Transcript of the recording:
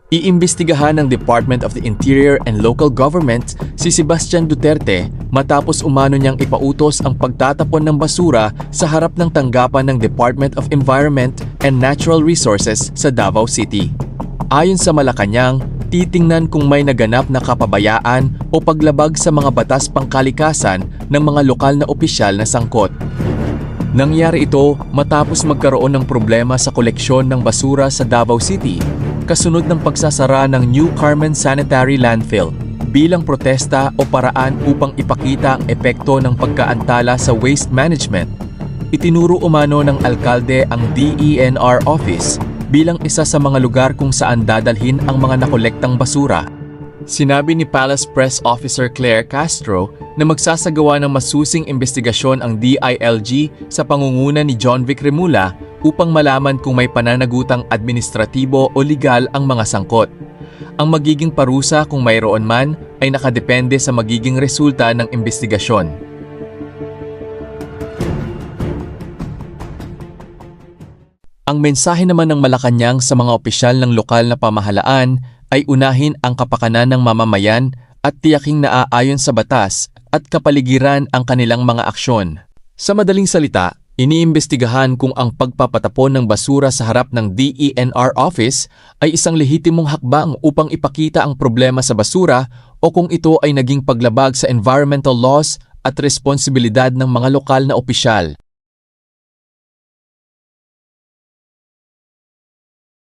Iimbestigahan ng Department of the Interior and Local Government si Sebastian Duterte matapos umano niyang ipautos ang pagtatapon ng basura sa harap ng tanggapan ng Department of Environment and Natural Resources sa Davao City. Ayon sa Malacanang, titingnan kung may naganap na kapabayaan o paglabag sa mga batas pangkalikasan ng mga lokal na opisyal na sangkot. Nangyari ito matapos magkaroon ng problema sa koleksyon ng basura sa Davao City kasunod ng pagsasara ng New Carmen Sanitary Landfill bilang protesta o paraan upang ipakita ang epekto ng pagkaantala sa waste management. Itinuro umano ng alkalde ang DENR office bilang isa sa mga lugar kung saan dadalhin ang mga nakolektang basura. Sinabi ni Palace Press Officer Claire Castro na magsasagawa ng masusing investigasyon ang DILG sa pangunguna ni John Vic Remula upang malaman kung may pananagutang administratibo o legal ang mga sangkot. Ang magiging parusa kung mayroon man ay nakadepende sa magiging resulta ng investigasyon. Ang mensahe naman ng Malacanang sa mga opisyal ng lokal na pamahalaan ay unahin ang kapakanan ng mamamayan at tiyaking naaayon sa batas at kapaligiran ang kanilang mga aksyon. Sa madaling salita, iniimbestigahan kung ang pagpapatapon ng basura sa harap ng DENR office ay isang lehitimong hakbang upang ipakita ang problema sa basura o kung ito ay naging paglabag sa environmental laws at responsibilidad ng mga lokal na opisyal.